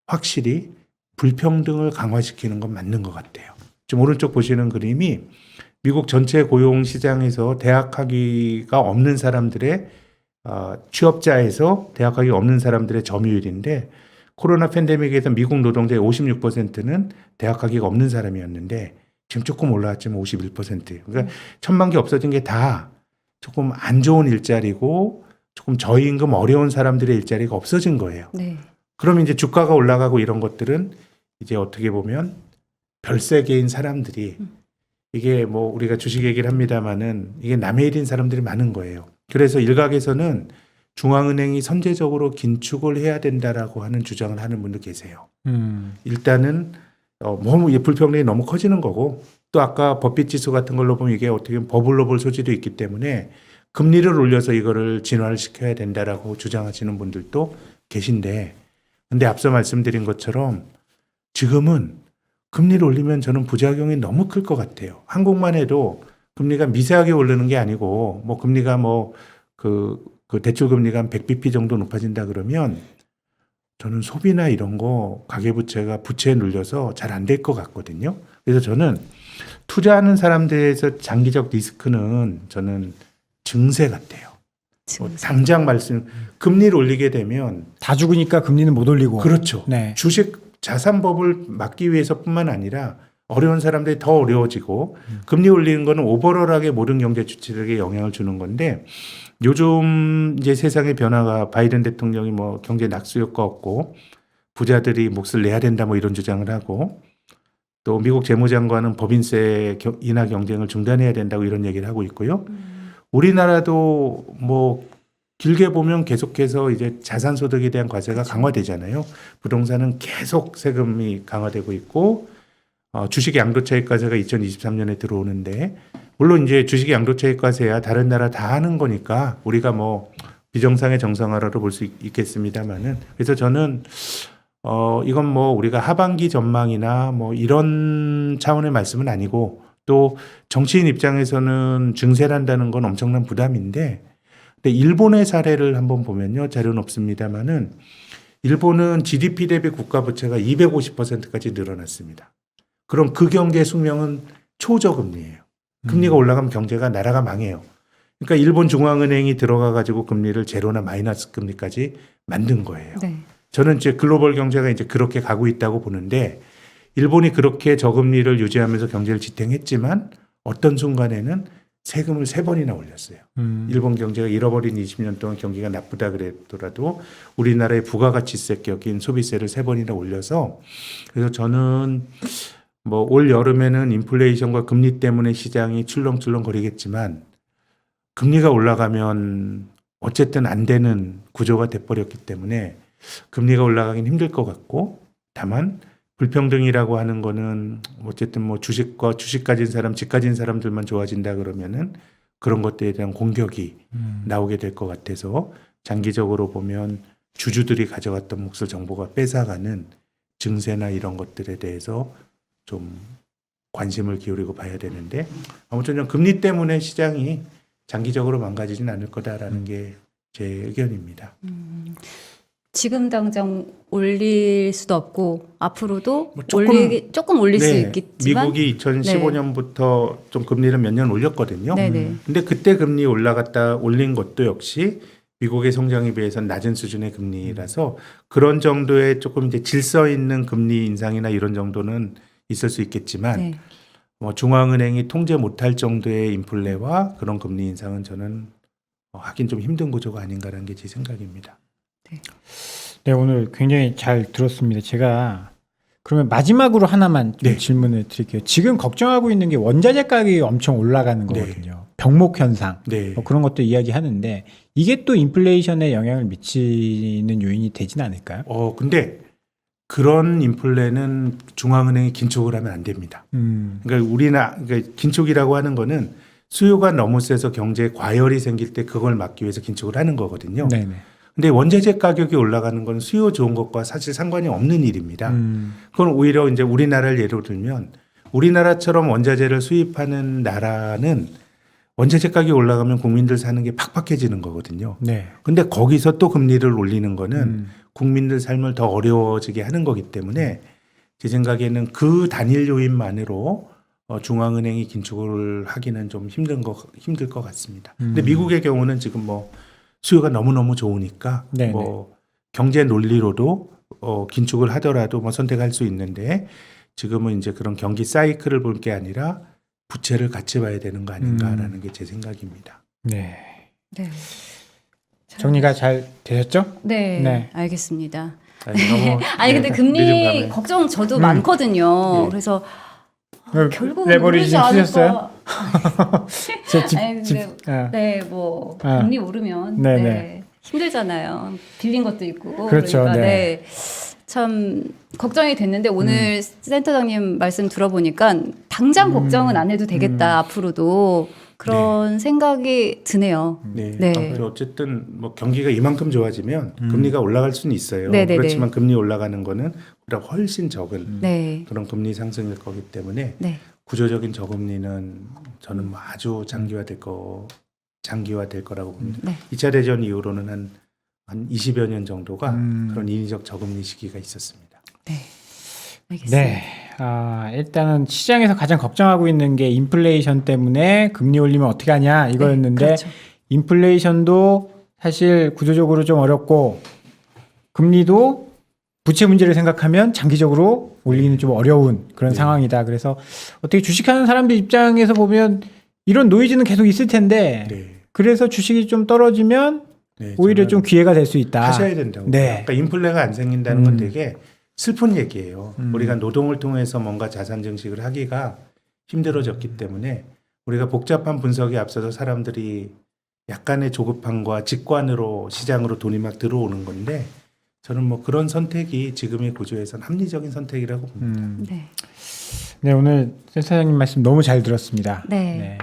확실히 불평등을 강화시키는 건 맞는 것 같아요. 지금 오른쪽 보시는 그림이 미국 전체 고용 시장에서 대학 학위가 없는 사람들의 취업자에서 대학 학위가 없는 사람들의 점유율인데 코로나 팬데믹에서 미국 노동자의 56%는 대학 학위가 없는 사람이었는데 지금 조금 올라왔지만 51%. 그러니까 1,000만 개 없어진 게 다 조금 안 좋은 일자리고 조금 저임금 어려운 사람들의 일자리가 없어진 거예요. 네. 그러면 이제 주가가 올라가고 이런 것들은 이제 어떻게 보면 별세계인 사람들이 이게 뭐 우리가 주식 얘기를 합니다마는 이게 남의 일인 사람들이 많은 거예요. 그래서 일각에서는 중앙은행이 선제적으로 긴축을 해야 된다라고 하는 주장을 하는 분도 계세요. 일단은 너무 불평등이 너무 커지는 거고 또 아까 법빛 지수 같은 걸로 보면 이게 어떻게 보면 버블로 볼 소지도 있기 때문에 금리를 올려서 이거를 진화를 시켜야 된다라고 주장하시는 분들도 계신데 근데 앞서 말씀드린 것처럼 지금은 금리를 올리면 저는 부작용이 너무 클 것 같아요. 한국만 해도 금리가 미세하게 오르는 게 아니고 뭐 금리가 그 대출 금리가 한 100bp 정도 높아진다 그러면 저는 소비나 이런 거 가계부채가 부채에 눌려서 잘 안 될 것 같거든요. 그래서 저는 투자하는 사람들에서 장기적 리스크는 저는 증세 같아요. 당장 금리를 올리게 되면 다 죽으니까 금리는 못 올리고. 그렇죠. 네. 주식 자산법을 막기 위해서뿐만 아니라 어려운 사람들이 더 어려워지고 금리 올리는 거는 오버럴하게 모든 경제 주체들에게 영향을 주는 건데 요즘 이제 세상의 변화가 바이든 대통령이 뭐 경제 낙수 효과 없고 부자들이 몫을 내야 된다 뭐 이런 주장을 하고 또 미국 재무장관은 법인세 인하 경쟁을 중단해야 된다고 이런 얘기를 하고 있고요. 우리나라도 뭐 길게 보면 계속해서 이제 자산소득에 대한 과세가 강화되잖아요. 부동산은 계속 세금이 강화되고 있고 주식 양도차익과세가 2023년에 들어오는데 물론 이제 주식 양도차익과세야 다른 나라 다 하는 거니까 우리가 뭐 비정상의 정상화라고 볼 수 있겠습니다만은 그래서 저는 이건 뭐 우리가 하반기 전망이나 뭐 이런 차원의 말씀은 아니고 또 정치인 입장에서는 증세한다는 건 엄청난 부담인데 근데 일본의 사례를 한번 보면요. 자료는 없습니다만은 일본은 GDP 대비 국가 부채가 250%까지 늘어났습니다. 그럼 그 경제 숙명은 초저금리예요. 금리가 올라가면 경제가 나라가 망해요. 그러니까 일본 중앙은행이 들어가 가지고 금리를 제로나 마이너스 금리까지 만든 거예요. 네. 저는 이제 글로벌 경제가 이제 그렇게 가고 있다고 보는데 일본이 그렇게 저금리를 유지하면서 경제를 지탱했지만 어떤 순간에는 세금을 3번이나 올렸어요. 일본 경제가 잃어버린 20년 동안 경기가 나쁘다 그랬더라도 우리나라의 부가가치세 격인 소비세를 3번이나 올려서 그래서 저는 뭐 올 여름에는 인플레이션과 금리 때문에 시장이 출렁출렁 거리겠지만 금리가 올라가면 어쨌든 안 되는 구조가 돼버렸기 때문에 금리가 올라가긴 힘들 것 같고 다만 불평등이라고 하는 거는 어쨌든 뭐 주식 가진 사람, 집 가진 사람들만 좋아진다 그러면은 그런 것들에 대한 공격이 나오게 될 것 같아서 장기적으로 보면 주주들이 가져갔던 몫을 정부가 뺏어가는 증세나 이런 것들에 대해서 좀 관심을 기울이고 봐야 되는데 아무튼 좀 금리 때문에 시장이 장기적으로 망가지진 않을 거다라는 게 제 의견입니다. 지금 당장 올릴 수도 없고 앞으로도 뭐 조금 올릴 수 있겠지만 미국이 2015년부터 좀 금리를 몇 년 올렸거든요. 네네. 근데 그때 금리 올린 것도 역시 미국의 성장에 비해서 낮은 수준의 금리라서 그런 정도의 조금 이제 질서 있는 금리 인상이나 이런 정도는 있을 수 있겠지만 네. 뭐 중앙은행이 통제 못할 정도의 인플레와 그런 금리 인상은 저는 하긴 좀 힘든 구조가 아닌가라는 게 제 생각입니다. 네, 오늘 굉장히 잘 들었습니다. 제가 그러면 마지막으로 하나만 좀 네. 질문을 드릴게요. 지금 걱정하고 있는 게 원자재 가격이 엄청 올라가는 거거든요. 병목 현상 네. 뭐 그런 것도 이야기하는데 이게 또 인플레이션에 영향을 미치는 요인이 되진 않을까요? 근데 그런 인플레는 중앙은행이 긴축을 하면 안 됩니다. 그러니까 그러니까 긴축이라고 하는 거는 수요가 너무 세서 경제에 과열이 생길 때 그걸 막기 위해서 긴축을 하는 거거든요. 네네. 근데 원자재 가격이 올라가는 건 수요 좋은 것과 사실 상관이 없는 일입니다. 그건 오히려 이제 우리나라를 예로 들면 우리나라처럼 원자재를 수입하는 나라는 원자재 가격이 올라가면 국민들 사는 게 팍팍해지는 거거든요. 네. 근데 거기서 또 금리를 올리는 거는 국민들 삶을 더 어려워지게 하는 거기 때문에 제 생각에는 그 단일 요인만으로 중앙은행이 긴축을 하기는 좀 힘들 것 같습니다. 근데 미국의 경우는 지금 뭐 수요가 너무너무 좋으니까 네네. 뭐 경제 논리로도 긴축을 하더라도 뭐 선택할 수 있는데 지금은 이제 그런 경기 사이클을 볼 게 아니라 부채를 같이 봐야 되는 거 아닌가라는 게 제 생각입니다. 네. 네. 정리가 잘 되셨죠? 네, 네. 알겠습니다. 아니, 너무, 아니 근데 네, 금리 늦은 감에. 걱정 저도 많거든요. 예. 그래서 결국은 레버리지 좀 오르지 쓰셨어요? 않을까. 제 아니, 근데 네, 뭐 아. 금리 오르면 네네. 네, 힘들잖아요. 빌린 것도 있고. 그렇죠. 그러니까 네. 네. 참 걱정이 됐는데 오늘 센터장님 말씀 들어보니까 당장 걱정은 안 해도 되겠다 앞으로도 그런 생각이 드네요. 네. 네. 그래서 어쨌든 뭐 경기가 이만큼 좋아지면 금리가 올라갈 수는 있어요. 네네네. 그렇지만 금리 올라가는 거는 보다 훨씬 적은 네, 그런 금리 상승일 거기 때문에 네, 구조적인 저금리는 저는 뭐 아주 장기화될 거라고 봅니다. 네. 2차 대전 이후로는 한 20여 년 정도가 음. 그런 인위적 저금리 시기가 있었습니다. 네. 알겠습니다. 네. 일단은 시장에서 가장 걱정하고 있는 게 인플레이션 때문에 금리 올리면 어떻게 하냐 이거였는데 네, 그렇죠. 인플레이션도 사실 구조적으로 좀 어렵고 금리도 부채 문제를 생각하면 장기적으로 올리기는 좀 어려운 그런 네. 상황이다. 그래서 어떻게 주식하는 사람들 입장에서 보면 이런 노이즈는 계속 있을 텐데 네. 그래서 주식이 좀 떨어지면 네, 오히려 저는 좀 기회가 될 수 있다. 하셔야 된다고. 네. 그러니까 인플레가 안 생긴다는 건 되게 슬픈 얘기예요. 음. 우리가 노동을 통해서 뭔가 자산 증식을 하기가 힘들어졌기 때문에 우리가 복잡한 분석에 앞서서 사람들이 약간의 조급함과 직관으로 시장으로 돈이 막 들어오는 건데 저는 뭐 그런 선택이 지금의 구조에선 합리적인 선택이라고 봅니다. 네. 네, 오늘 센터장님 말씀 너무 잘 들었습니다. 네.